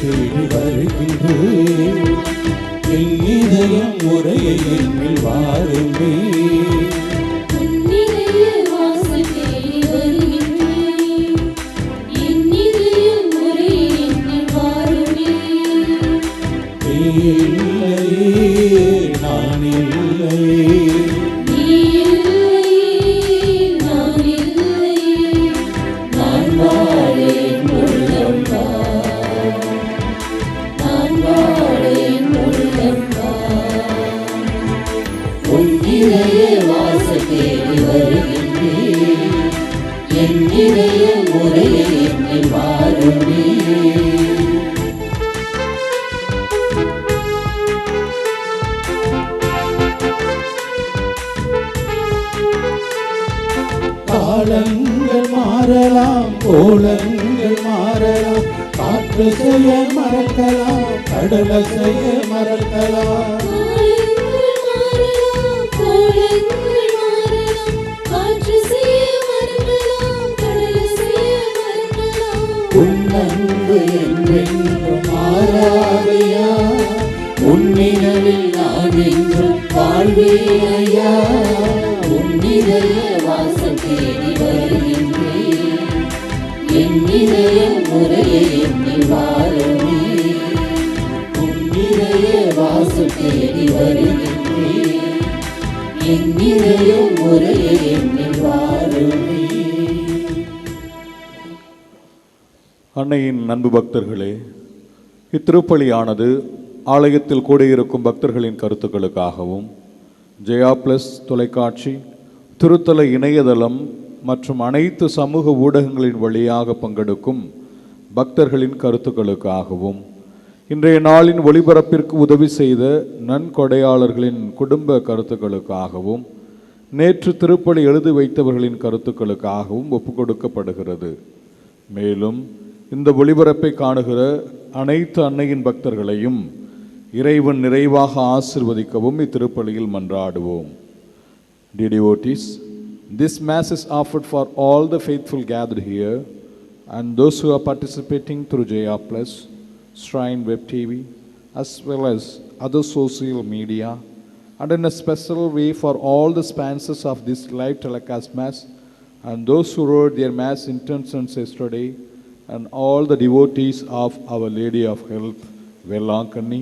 தேடி வருகின்றேன். என் இதயம் முறையை என்னில் வாருமே. காலங்கள் மாறலாம், கோலங்கள் மாறலாம், காற்று செய்ய மறக்கலாம், கடல செய்ய மறக்கலாம். உன்னன்பு என்றென்றும் மாறாதையா, உன்னினவில் நான் என்றும் வாழ்வேயா. உன்னிதய வாசல் தேடி வருகின்றேன். என் இதய முறையை எண்ணில் வாருமே. உன்னிதய வாசல் தேடி வருகின்றேன். என் இதய முறையை எண்ணில் வாருமே. அன்னையின் அன்பு பக்தர்களே, இத்திருப்பலியானது ஆலயத்தில் கூடியிருக்கும் பக்தர்களின் கருத்துக்களுக்காகவும் ஜெயா பிளஸ் தொலைக்காட்சி, திருத்தல இணையதளம் மற்றும் அனைத்து சமூக ஊடகங்களின் வழியாக பங்கெடுக்கும் பக்தர்களின் கருத்துக்களுக்காகவும், இன்றைய நாளின் ஒளிபரப்பிற்கு உதவி செய்த நன்கொடையாளர்களின் குடும்ப கருத்துக்களுக்காகவும், நேற்று திருப்பலி எழுதி வைத்தவர்களின் கருத்துக்களுக்காகவும் ஒப்புக்கொடுக்கப்படுகிறது. மேலும் இந்த ஒளிபரப்பை காணுகிற அனைத்து அன்னையின் பக்தர்களையும் இறைவன் நிறைவாக ஆசிர்வதிக்கவும் இத்திருப்பலியில் மன்றாடுவோம். Dear devotees, this Mass is offered for all the faithful gathered here and those who are participating through Jaya Plus, Shrine Web TV, as well as other social media, and in a special way for all the sponsors of this live telecast Mass and those who wrote their Mass intentions yesterday, and all the devotees of Our Lady of Health, Velankani,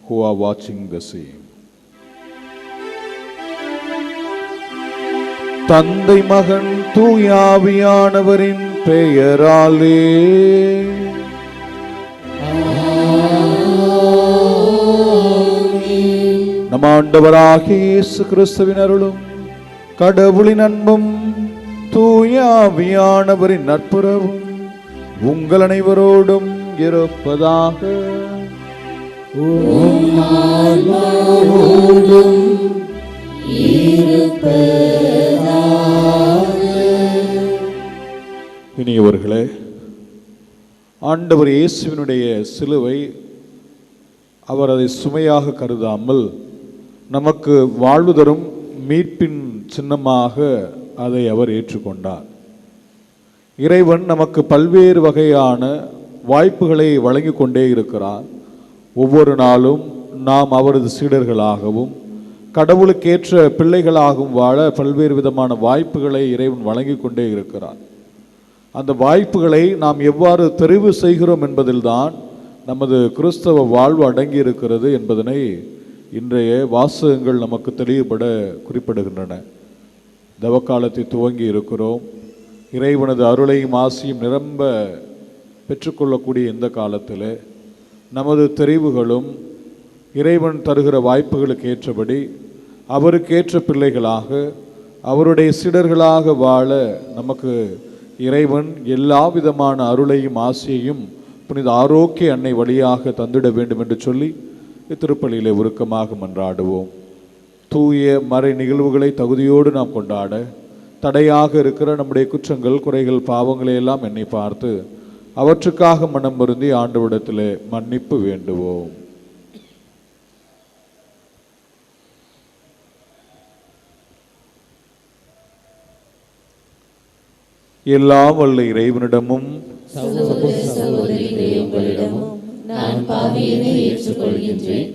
who are watching the same. தந்தை மகன் தூயாவியானவரின் பெயராலே நம் ஆண்டவராகிய இயேசு கிறிஸ்துவின் அருளும் கடவுளின் அன்பும் தூயாவியானவரின் நட்புறவும் உங்கள் அனைவரோடும் இருப்பதாக. இனியவர்களே, ஆண்டவர் இயேசுவினுடைய சிலுவை அவர் அதை சுமையாக கருதாமல் நமக்கு வாழ்வு தரும் மீட்பின் சின்னமாக அதை அவர் ஏற்றுக்கொண்டார். இறைவன் நமக்கு பல்வேறு வகையான வாய்ப்புகளை வழங்கி கொண்டே இருக்கிறார். ஒவ்வொரு நாளும் நாம் அவரது சீடர்களாகவும் கடவுளுக்கேற்ற பிள்ளைகளாகவும் வாழ பல்வேறு விதமான வாய்ப்புகளை இறைவன் வழங்கி கொண்டே இருக்கிறார். அந்த வாய்ப்புகளை நாம் எவ்வாறு தெரிவு செய்கிறோம் என்பதில்தான் நமது கிறிஸ்தவ வாழ்வு அடங்கி இருக்கிறது என்பதனை இன்றைய வாசகங்கள் நமக்கு தெளிவுபட குறிப்பிடுகின்றன. தவக்காலத்தை துவங்கி இருக்கிறோம். இறைவனது அருளையும் ஆசியும் நிரம்ப பெற்றுக்கொள்ளக்கூடிய இந்த காலத்தில் நமது தெரிவுகளும் இறைவன் தருகிற வாய்ப்புகளுக்கு ஏற்றபடி அவருக்கேற்ற பிள்ளைகளாக அவருடைய சீடர்களாக வாழ நமக்கு இறைவன் எல்லா விதமான அருளையும் ஆசியையும் புனித ஆரோக்கிய அன்னை வழியாக தந்திட வேண்டும் என்று சொல்லி இத்திருப்பலியிலே உருக்கமாக மன்றாடுவோம். தூய மறை நிகழ்வுகளை தகுதியோடு நாம் கொண்டாட தடையாக இருக்கிற நம்முடைய குற்றங்கள், குறைகள், பாவங்களை எல்லாம் எண்ணி பார்த்து அவற்றுக்காக மனம் வருந்தி ஆண்டவரிடத்திலே மன்னிப்பு வேண்டுவோம். எல்லாம் வல்ல இறைவனிடமும் நான் பாவியனை ஏற்றுக்கொள்கின்றேன்.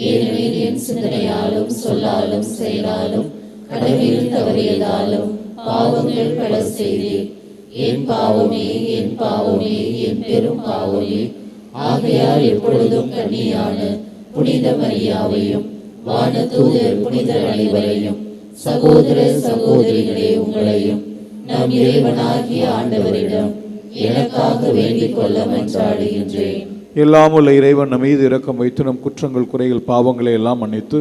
ஏனெனில் என் சிந்தனையாலும் சொல்லாலும் செயலாலும் கடமையில் தவறியதாலும் பாவங்கள் பல செய்தேன். என் பாவமே, என் பாவமே, என் பெரும் பாவமே. ஆகையால் எப்பொழுதும் கன்னியான புனித மரியாவையும் வானதூதர் புனிதர் அனைவரையும் சகோதர சகோதரிகளே உங்களையும் நம் இறைவனாகிய ஆண்டவரிடம் எனக்காக வேண்டிக் கொள்ள மன்றாடுகின்றேன். எல்லாம் உள்ள இறைவன் நம் மீது இரக்கம் வைத்து நம் குற்றங்கள் குறைகள் பாவங்களை எல்லாம் மன்னித்து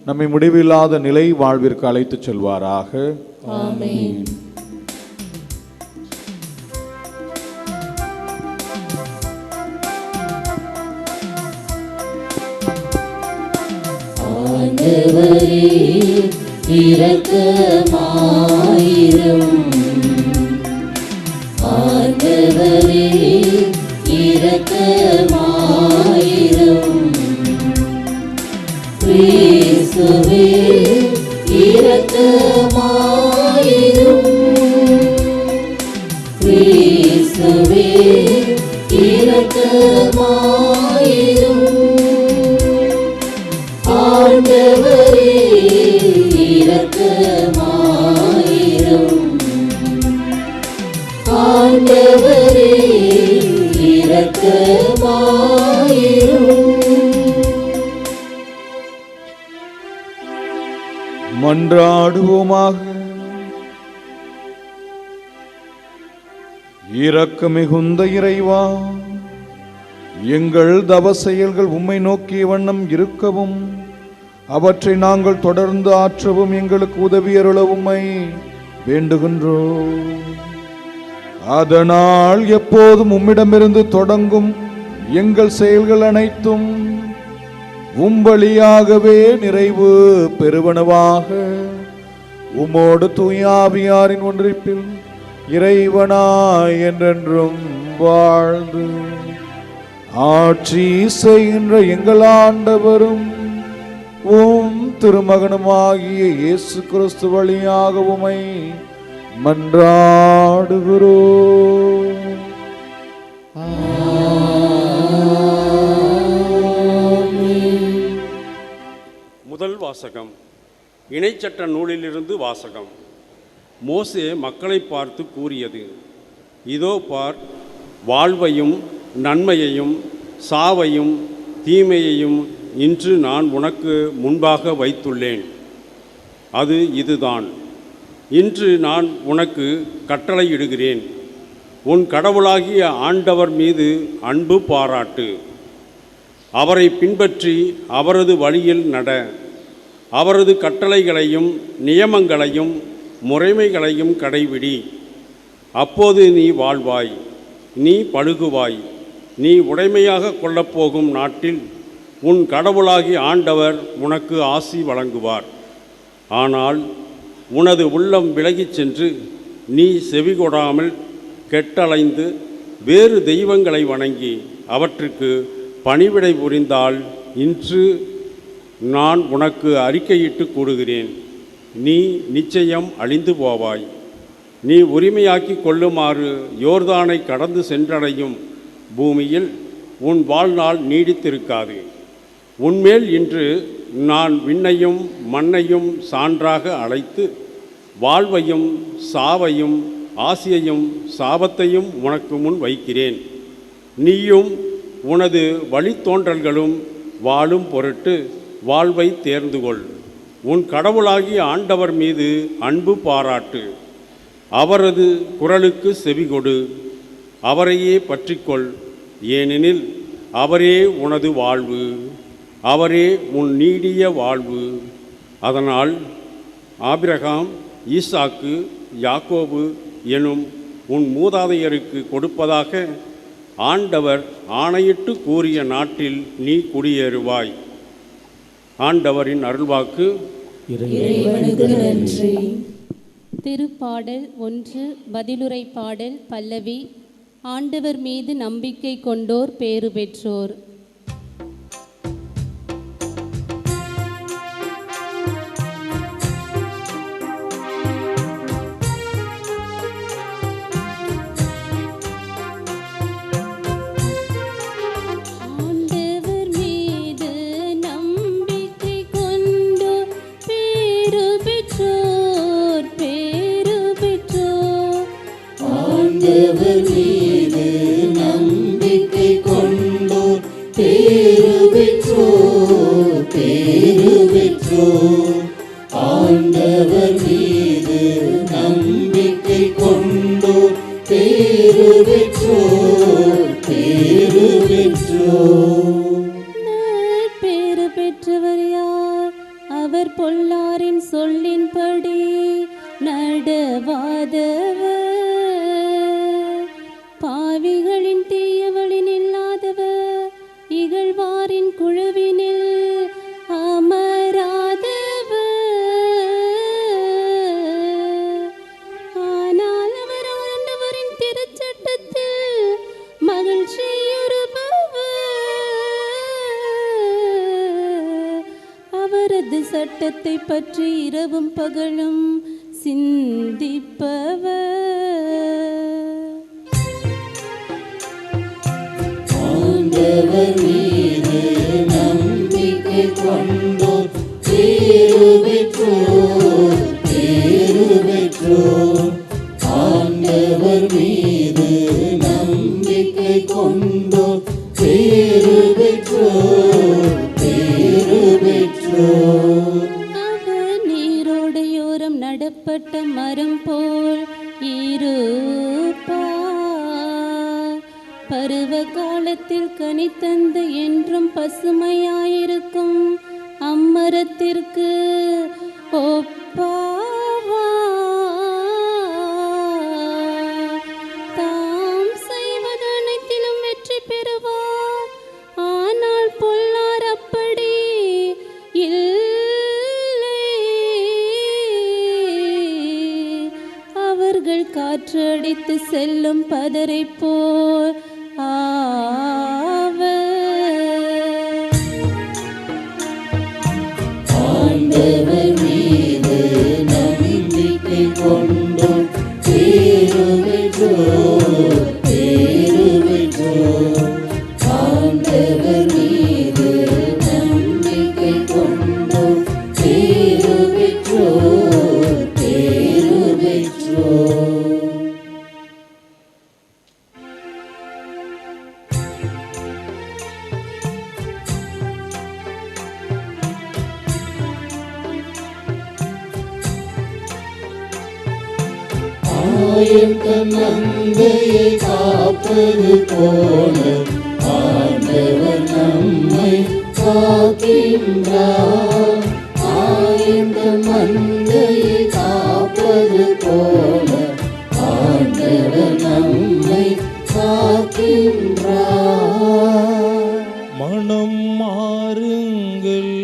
நம்மை முடிவில்லாத நிலை வாழ்விற்கு அழைத்துச் செல்வாராக. ஆமென். ஆண்டவரே இரக்கமாயிரும். ஆண்டவரே இரக்கமாயிரும். கிறிஸ்துவே இரக்கமாயிரும். கிறிஸ்துவே இரக்கமாயிரும். ஆண்டவரே இரக்கமாயிரும். ஆண்டவரே இரக்கமாயிரும். மன்றாடுவோமாக. இரக்கமிகுந்த இறைவா, எங்கள் தவ செயல்கள் உம்மை நோக்கிய வண்ணம் இருக்கவும் அவற்றை நாங்கள் தொடர்ந்து ஆற்றவும் எங்களுக்கு உதவியருள உம்மை வேண்டுகின்றோம். அதனால் எப்போதும் உம்மிடமிருந்து தொடங்கும் எங்கள் செயல்கள் அனைத்தும் உம்பளியாகவே நிறைவு பெறுவனவாக. உம்மோடு தூயாவியாரின் ஒன்றிப்பில் இறைவனாய் என்றென்றும் வாழ்ந்து ஆட்சி செய்கின்ற எங்கள் ஆண்டவரும் உம் திருமகனுமாகிய இயேசு கிறிஸ்து வழியாக உம்மை மன்றாடுகிறோம். முதல் வாசகம். இணைச்சட்ட நூலிலிருந்து வாசகம். மோசே மக்களை பார்த்து கூறியது, இதோ பார், வாழ்வையும் நன்மையையும் சாவையும் தீமையையும் இன்று நான் உனக்கு முன்பாக வைத்துள்ளேன். அது இதுதான், இன்று நான் உனக்கு கட்டளையிடுகிறேன். உன் கடவுளாகிய ஆண்டவர் மீது அன்பு பாராட்டு. அவரை பின்பற்றி அவரது வழியில் நட. அவரது கட்டளைகளையும் நியமங்களையும் முறைமைகளையும் கடைபிடி. அப்போது நீ வாழ்வாய், நீ பழுகுவாய். நீ உடைமையாக கொள்ளப்போகும் நாட்டில் உன் கடவுளாகிய ஆண்டவர் உனக்கு ஆசி வழங்குவார். ஆனால் உனது உள்ளம் விலகிச் சென்று நீ செவிகொடாமல் கெட்டலைந்து வேறு தெய்வங்களை வணங்கி அவற்றுக்கு பணிவிடை புரிந்தால் இன்று நான் உனக்கு அறிக்கையிட்டு கூறுகிறேன், நீ நிச்சயம் அழிந்து போவாய். நீ உரிமையாக்கி கொள்ளுமாறு யோர்தானை கடந்து சென்றடையும் பூமியில் உன் வாழ்நாள் நீடித்திருக்காது. உன்மேல் இன்று நான் விண்ணையும் மண்ணையும் சான்றாக அழைத்து வாழ்வையும் சாவையும் ஆசியையும் சாபத்தையும் உனக்கு முன் வைக்கிறேன். நீயும் உனது வழித்தோன்றல்களும் வாழும் பொருட்டு வாழ்வை தேர்ந்துகொள். உன் கடவுளாகிய ஆண்டவர் மீது அன்பு பாராட்டு. அவரது குரலுக்கு செவிகொடு. அவரையே பற்றிக்கொள், ஏனெனில் அவரே உனது வாழ்வு, அவரே உன் நீடிய வாழ்வு. அதனால் ஆபிரகாம், ஈசாக்கு, யாக்கோபு எனும் உன் மூதாதையருக்கு கொடுப்பதாக ஆண்டவர் ஆணையிட்டு கூறிய நாட்டில் நீ குடியேறுவாய். ஆண்டவரின் அருள்வாக்கு. இறைவனுக்கு நன்றி. திருப்பாடல் 1 பதிலுரை பாடல் பல்லவி. ஆண்டவர் மீது நம்பிக்கை கொண்டோர் பேறு பெற்றோர். பேறு பெற்றோர். ஆண்டவர் மீது நம்பிக்கை கொண்டோர் பேறு பெற்றோர், பேறு பெற்றோர். பேறு பெற்றவர் யார்? அவர் பொல்லாரின் சொல்லின்படி நடவாதவர், பாவிகளின் தீயவழி நில்லாதவர், இகழ்வாரின் குழுவினில் அமராதவர். ஆனால் அவர் ஆண்டவரின் திருச்சட்டத்தில் மகிழ்ச்சியுறுபவர். அவரது சட்டத்தை பற்றி இரவும் பகலும் சிந்திப்பவர். ஆண்டவர் மீது நம்பிக்கை கொண்டோர் பேறு பெற்றோர், பேறு பெற்றோர். ஆண்டவர் மீது நம்பிக்கை கொண்டோர் பேறு பெற்றோர், பேறு பெற்றோர். அவர் நீரோடையோரம் நடப்பட்ட மரம் போல் இருப்பார். பருவ காலத்தில் கனி தந்து என்றும் பசுமையாயிருக்கும் அம்மரத்திற்கு ஒப்பாவார். தாம் செய்வது அனைத்திலும் வெற்றி பெறுவார். ஆனால் பொல்லார் அப்படி இல்லை. அவர்கள் காற்று அடித்து செல்லும் பதரை போல் ஆவர். ஆண்டவர் மீது நம்பிக்கை கொண்டோர் பேறு பெற்றோர், பேறு பெற்றோர். ஆண்டவர் மீது நம்பிக்கை கொண்டோர் பேறு பெற்றோர், பேறு பெற்றோர். ஆயம் தன் மந்தையை காப்பது போல ஆண்டவர் நம்மை காக்கின்றார். ஆயம் தன் மந்தையை காப்பது போல ஆண்டவர் நம்மை காக்கின்றார். மனம் மாறுங்கள்,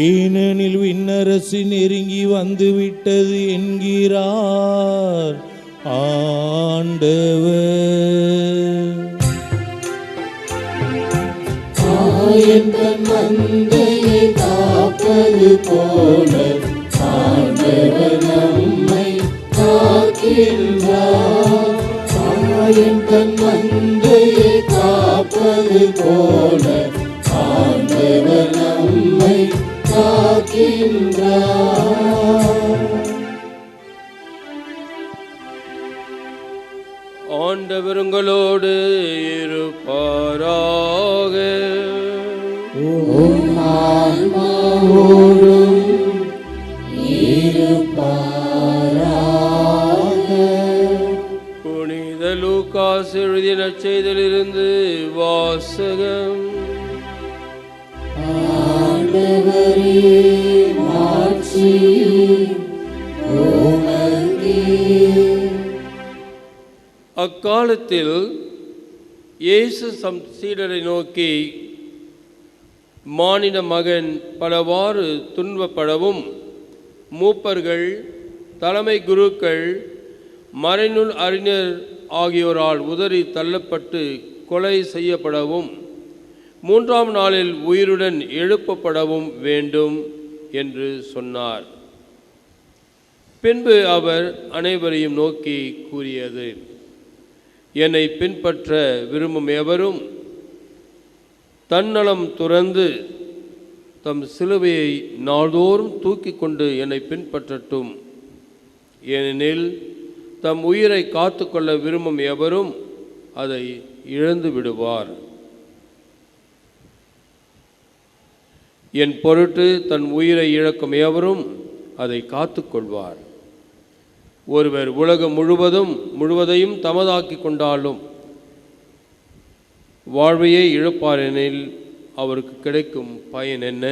ஏனெனில் விண்ணரசு நெருங்கி வந்துவிட்டது என்கிறார் ஆண்டவர். ஆயம் தன் மந்தையை காப்பது போல ஆண்டவர் நம்மை காக்கின்றார். ஆயம் தன் மந்தையை காப்பது போல ஆண்டவர் நம்மை காக்கின்றார். ஆண்டவர் உங்களோடு இருப்பாராக. உம் ஆன்மாவோடும் இருப்பாராக. புனித லூக்காஸ் எழுதிய நற்செய்தியிலிருந்து வாசகம். ஆண்டவரே மாட்சி உமக்கே. அக்காலத்தில் இயேசு தம் சீடரை நோக்கி, மானிட மகன் பலவாறு துன்பப்படவும் மூப்பர்கள், தலைமை குருக்கள், மறைநூல் அறிஞர் ஆகியோரால் உதறி தள்ளப்பட்டு கொலை செய்யப்படவும் 3ஆம் நாளில் உயிருடன் எழுப்பப்படவும் வேண்டும் என்று சொன்னார். பின்பு அவர் அனைவரையும் நோக்கி கூறியது, என்னை பின்பற்ற விரும்பும் எவரும் தன்னலம் துறந்து தம் சிலுவையை நாள்தோறும் தூக்கி கொண்டு என்னை பின்பற்றட்டும். ஏனெனில் தம் உயிரை காத்து கொள்ள விரும்பும் எவரும் அதை இழந்து விடுவார். என் பொருட்டு தன் உயிரை இழக்கும் எவரும் அதை காத்து கொள்வார். ஒருவர் உலகம் முழுவதையும் தமதாக்கி கொண்டாலும் வாழ்வையே இழப்பார் எனில் அவருக்கு கிடைக்கும் பயன் என்ன?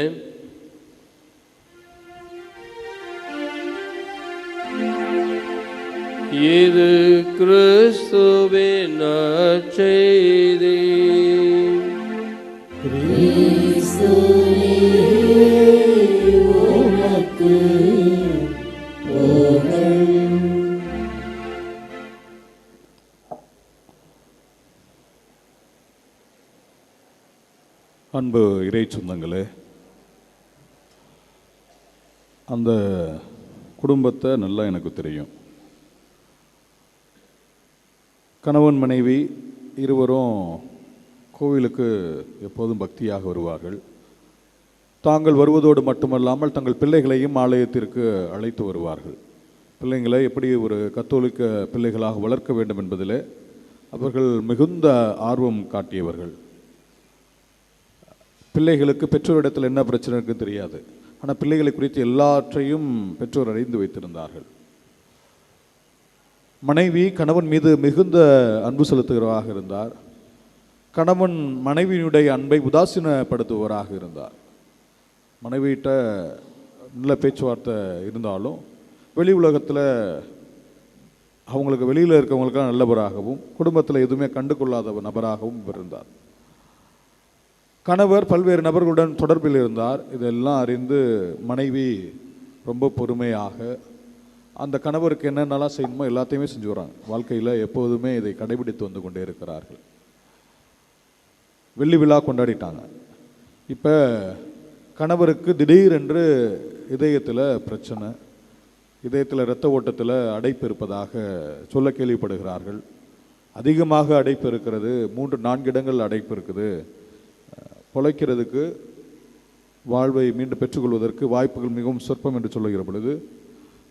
இது கிறிஸ்துவின் நற்செய்தி. அன்பு இறை சொந்தங்களே, அந்த குடும்பத்தை நல்லா எனக்கு தெரியும். கணவன் மனைவி இருவரும் கோவிலுக்கு எப்போதும் பக்தியாக வருவார்கள். தாங்கள் வருவதோடு மட்டுமல்லாமல் தங்கள் பிள்ளைகளையும் ஆலயத்திற்கு அழைத்து வருவார்கள். பிள்ளைங்களை எப்படி ஒரு கத்தோலிக்க பிள்ளைகளாக வளர்க்க வேண்டும் என்பதில் அவர்கள் மிகுந்த ஆர்வம் காட்டியவர்கள். பிள்ளைகளுக்கு பெற்றோரிடத்தில் என்ன பிரச்சனை இருக்குன்னு தெரியாது, ஆனால் பிள்ளைகளை குறித்து எல்லாற்றையும் பெற்றோர் அறிந்து வைத்திருந்தார்கள். மனைவி கணவன் மீது மிகுந்த அன்பு செலுத்துகிறவராக இருந்தார். கணவன் மனைவியினுடைய அன்பை உதாசீனப்படுத்துபவராக இருந்தார். மனைவியிட்ட நல்ல பேச்சுவார்த்தை இருந்தாலும் வெளி உலகத்தில் அவங்களுக்கு வெளியில் இருக்கவங்களுக்காக நல்லவராகவும் குடும்பத்தில் எதுவுமே கண்டு கொள்ளாத நபராகவும் இருந்தார். கணவர் பல்வேறு நபர்களுடன் தொடர்பில் இருந்தார். இதெல்லாம் அறிந்து மனைவி ரொம்ப பொறுமையாக அந்த கணவருக்கு என்னென்னலாம் செய்யணுமோ எல்லாத்தையுமே செஞ்சு வராங்க. வாழ்க்கையில் எப்போதுமே இதை கடைபிடித்து வந்து கொண்டே இருக்கிறார்கள். வெள்ளி விழா கொண்டாடிட்டாங்க. இப்போ கணவருக்கு திடீரென்று இதயத்தில் பிரச்சனை, இதயத்தில் இரத்த ஓட்டத்தில் அடைப்பு இருப்பதாக சொல்ல கேள்விப்படுகிறார்கள். அதிகமாக அடைப்பு இருக்கிறது, 3-4 இடங்கள் அடைப்பு இருக்குது. பொழைக்கிறதுக்கு வாழ்வை மீண்டும் பெற்றுக்கொள்வதற்கு வாய்ப்புகள் மிகவும் சொற்பம் என்று சொல்லுகிற பொழுது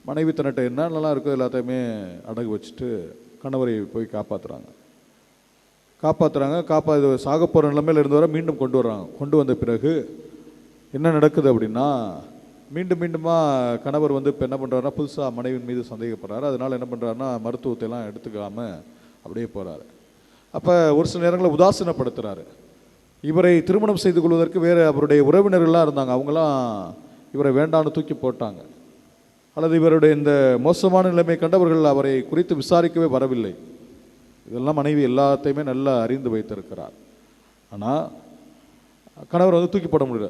மனைவி தன்னிட்ட என்ன நல்லா இருக்கோ எல்லாத்தையுமே அடகு வச்சுட்டு கணவரை போய் காப்பாற்றுறாங்க. சாக போகிற நிலைமையில் இருந்தவரை மீண்டும் கொண்டு வர்றாங்க. கொண்டு வந்த பிறகு என்ன நடக்குது அப்படின்னா, மீண்டுமாக கணவர் இப்போ என்ன பண்ணுறாருன்னா புதுசாக மனைவியின் மீது சந்தேகப்படுறாரு. அதனால் என்ன பண்ணுறாருன்னா மருத்துவத்தையெல்லாம் எடுத்துக்காமல் அப்படியே போகிறாரு. அப்போ ஒரு சில நேரங்களில் உதாசீனப்படுத்துகிறாரு. இவரை திருமணம் செய்து கொள்வதற்கு வேறு அவருடைய உறவினர்கள்லாம் இருந்தாங்க. அவங்களாம் இவரை வேண்டான்னு தூக்கி போட்டாங்க. அல்லது இவருடைய இந்த மோசமான நிலைமை கண்டவர்கள் அவரை குறித்து விசாரிக்கவே வரவில்லை. இதெல்லாம் மனைவி எல்லாத்தையுமே நல்லா அறிந்து வைத்திருக்கிறார். ஆனால் கணவர் தூக்கி போட முடியல.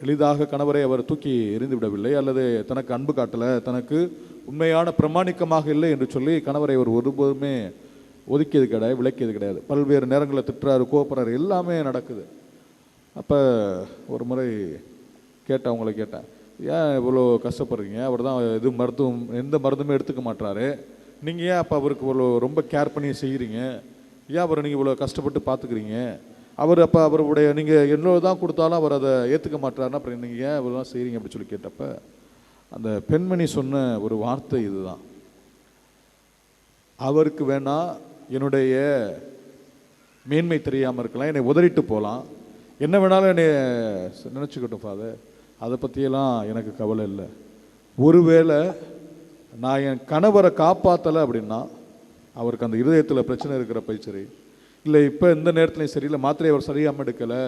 எளிதாக கணவரை அவர் தூக்கி எறிந்து விடவில்லை, அல்லது தனக்கு அன்பு காட்டலை, தனக்கு உண்மையான பிரமாணிக்கமாக இல்லை என்று சொல்லி கணவரை அவர் ஒருபோதுமே ஒதுக்கியது கிடையாது, விளக்கியது கிடையாது. பல்வேறு நேரங்களில் திட்டுறாரு, கோபப்படுறாரு, எல்லாமே நடக்குது. அப்போ ஒரு முறை அவங்கள கேட்டேன், ஏன் இவ்வளோ கஷ்டப்படுறீங்க? அவர் தான் எந்த மருந்துமே எடுத்துக்க மாட்டாரு, நீங்கள் ஏன் அப்போ அவருக்கு இவ்வளோ ரொம்ப கேர் பண்ணி செய்கிறீங்க? ஏன் அவரை நீங்கள் இவ்வளோ கஷ்டப்பட்டு பார்த்துக்கிறீங்க? அப்போ அவருடைய நீங்கள் எவ்வளோ தான் கொடுத்தாலும் அவர் அதை ஏற்றுக்க மாட்டாருன்னா அப்புறம் நீங்கள் ஏன் இவ்வளோ தான் செய்கிறீங்க அப்படின்னு சொல்லி கேட்டப்ப அந்த பெண்மணி சொன்ன ஒரு வார்த்தை இதுதான், அவருக்கு வேணா என்னுடைய மேன்மை தெரியாமல் இருக்கலாம், என்னை உதறிட்டு போகலாம், என்ன வேணாலும் என்னை நினச்சிக்கட்டும் ஃபாதர், அதை பற்றியெல்லாம் எனக்கு கவலை இல்லை. ஒருவேளை நான் என் கணவரை காப்பாற்றலை அப்படின்னா அவருக்கு அந்த இருதயத்தில் பிரச்சனை இருக்கிற சரி, இல்லை இப்போ இந்த நேரத்துலையும் சரி, இல்லை மாத்திரை அவர் சரியாமல் எடுக்கலை,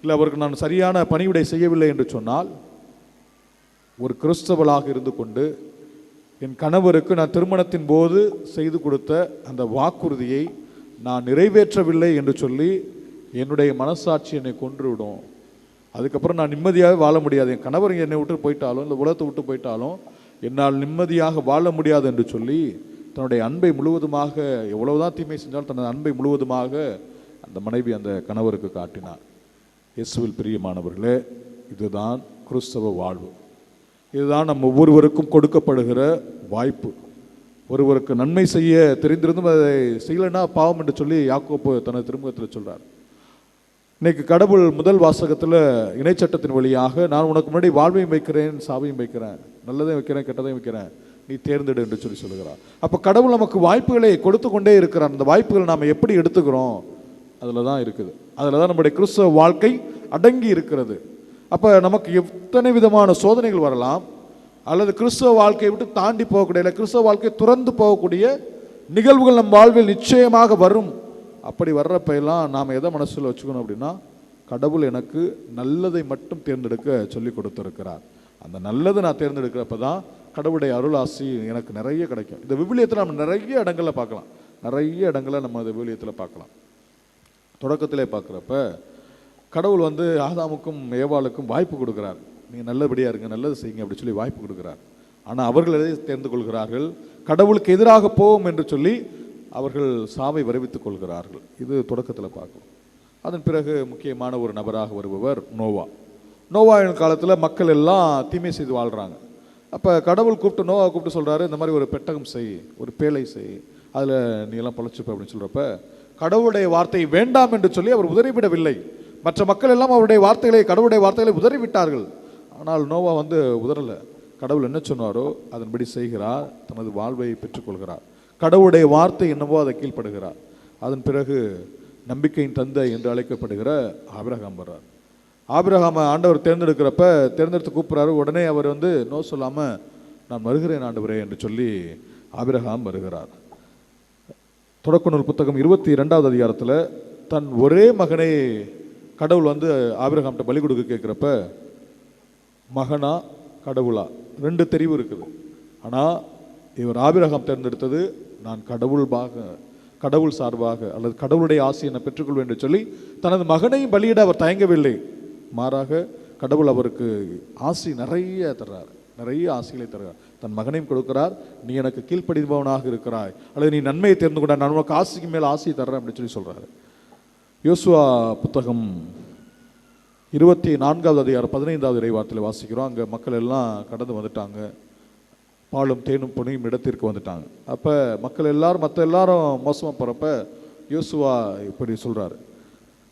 இல்லை அவருக்கு நான் சரியான பணிவிடை செய்யவில்லை என்று சொன்னால், ஒரு கிறிஸ்தவளாக இருந்து கொண்டு என் கணவருக்கு நான் திருமணத்தின் போது செய்து கொடுத்த அந்த வாக்குறுதியை நான் நிறைவேற்றவில்லை என்று சொல்லி என்னுடைய மனசாட்சி என்னை கொன்றுவிடும். அதுக்கப்புறம் நான் நிம்மதியாக வாழ முடியாது. என் கணவர் என்னை விட்டு போயிட்டாலும் இல்லை உலகத்தை விட்டு போயிட்டாலும் என்னால் நிம்மதியாக வாழ முடியாது என்று சொல்லி தன்னுடைய அன்பை முழுவதுமாக, எவ்வளவுதான் தீமை செஞ்சாலும் தனது அன்பை முழுவதுமாக அந்த மனைவி அந்த கணவருக்கு காட்டினார். இயேசுவில் பிரியமானவர்களே, இதுதான் கிறிஸ்தவ வாழ்வு. இதுதான் நம் ஒவ்வொருவருக்கும் கொடுக்கப்படுகிற வாய்ப்பு. ஒருவருக்கு நன்மை செய்ய தெரிந்திருந்தும் அதை செய்யலைன்னா பாவம் என்று சொல்லி யாக்கோப்பு தனது திருமுகத்தில் சொல்கிறார். இன்னைக்கு கடவுள் முதல் வாசகத்தில் இணைச்சட்டத்தின் வழியாக நான் உனக்கு முன்னாடி வாழ்வையும் வைக்கிறேன், சாவையும் வைக்கிறேன், நல்லதையும் வைக்கிறேன், கெட்டதையும் வைக்கிறேன், நீ தேர்ந்தெடு என்று சொல்லி சொல்லுகிறார். அப்போ கடவுள் நமக்கு வாய்ப்புகளை கொடுத்து கொண்டே இருக்கிறார். அந்த வாய்ப்புகளை நாம் எப்படி எடுத்துக்கிறோம் அதில் தான் இருக்குது. அதில் தான் நம்முடைய கிறிஸ்தவ வாழ்க்கை அடங்கி இருக்கிறது. அப்போ நமக்கு எத்தனை விதமான சோதனைகள் வரலாம், அல்லது கிறிஸ்தவ வாழ்க்கையை விட்டு தாண்டி போகக்கூடிய, இல்லை கிறிஸ்தவ வாழ்க்கையை துறந்து போகக்கூடிய நிகழ்வுகள் நம் வாழ்வில் நிச்சயமாக வரும். அப்படி வர்றப்ப எல்லாம் நாம் எதை மனசில் வச்சுக்கணும் அப்படின்னா, கடவுள் எனக்கு நல்லதை மட்டும் தேர்ந்தெடுக்க சொல்லி கொடுத்துருக்கிறார். அந்த நல்லதை நான் தேர்ந்தெடுக்கிறப்ப தான் கடவுளுடைய அருள் ஆசி எனக்கு நிறைய கிடைக்கும். இந்த விவிலியத்தில் நம்ம நிறைய இடங்களில் பார்க்கலாம், நிறைய இடங்களில் நம்ம இந்த விவிலியத்தில் பார்க்கலாம். தொடக்கத்திலே பார்க்குறப்ப கடவுள் ஆதாமுக்கும் ஏவாளுக்கும் வாய்ப்பு கொடுக்குறார். நீங்கள் நல்லபடியாக இருங்க, நல்லது செய்யுங்க அப்படி சொல்லி வாய்ப்பு கொடுக்குறார். ஆனால் அவர்கள் எதை தேர்ந்து கொள்கிறார்கள்? கடவுளுக்கு எதிராக போவோம் என்று சொல்லி அவர்கள் சாவை வரவித்துக் கொள்கிறார்கள். இது தொடக்கத்தில் பார்க்கலாம். அதன் பிறகு முக்கியமான ஒரு நபராக வருபவர் நோவா. நோவாவின் காலத்தில் மக்கள் எல்லாம் தீமை செய்து வாழ்கிறாங்க. அப்போ கடவுள் நோவா கூப்பிட்டு சொல்கிறாரு, இந்த மாதிரி ஒரு பெட்டகம் செய், ஒரு பேழை செய், அதில் நீ எல்லாம் பழச்சிப்ப அப்படின்னு சொல்கிறப்ப கடவுளுடைய வார்த்தையை வேண்டாம் என்று சொல்லி அவர் உதறிவிடவில்லை. மற்ற மக்கள் எல்லாம் அவருடைய வார்த்தைகளை, கடவுளுடைய வார்த்தைகளை உதறிவிட்டார்கள். ஆனால் நோவா உதறலை. கடவுள் என்ன சொன்னாரோ அதன்படி செய்கிறார், தனது வாழ்வை பெற்றுக்கொள்கிறார். கடவுளுடைய வார்த்தை என்னவோ அதை கீழ்ப்படுகிறார். அதன் பிறகு நம்பிக்கையின் தந்தை என்று அழைக்கப்படுகிற ஆபிரகாம் வர்றார். ஆபிரகாமை ஆண்டவர் தேர்ந்தெடுத்து கூப்பிட்றாரு. உடனே அவர் நோ சொல்லாமல் நான் வருகிறேன் ஆண்டவரே என்று சொல்லி ஆபிரகாம் வருகிறார். தொடக்க நூல் புத்தகம் 22வது அதிகாரத்தில் தன் ஒரே மகனை கடவுள் ஆபிரகாம்கிட்ட பலி கொடுக்க கேட்குறப்ப, மகனா கடவுளா ரெண்டு தெரிவு இருக்குது. ஆனால் இவர் ஆபிரகாம் தேர்ந்தெடுத்தது நான் கடவுள் சார்பாக அல்லது கடவுளுடைய ஆசையை நான் பெற்றுக்கொள்வேன் என்று சொல்லி தனது மகனையும் பலியிட அவர் தயங்கவில்லை. மாறாக கடவுள் அவருக்கு ஆசி நிறைய தர்றார், நிறைய ஆசைகளை தர்றார். தன் மகனையும் கொடுக்கிறார். நீ எனக்கு கீழ்ப்படிபவனாக இருக்கிறாய், அல்லது நீ நன்மையை தேர்ந்து கொண்டாய், நான் உனக்கு ஆசைக்கு மேலே ஆசையை தர்றேன் அப்படின்னு சொல்லி சொல்கிறாரு. யோசுவா புத்தகம் 24வது அதிகாரம் 15வது இறைவார்த்தையில் வாசிக்கிறோம். அங்கே மக்கள் எல்லாம் கடந்து வந்துட்டாங்க, பாலும் தேனும் பொன்னியும் இடத்திற்கு வந்துட்டாங்க. அப்போ மக்கள் எல்லாரும் மற்ற எல்லாரும் மோசமாக போகிறப்ப யோசுவா இப்படி சொல்கிறாரு,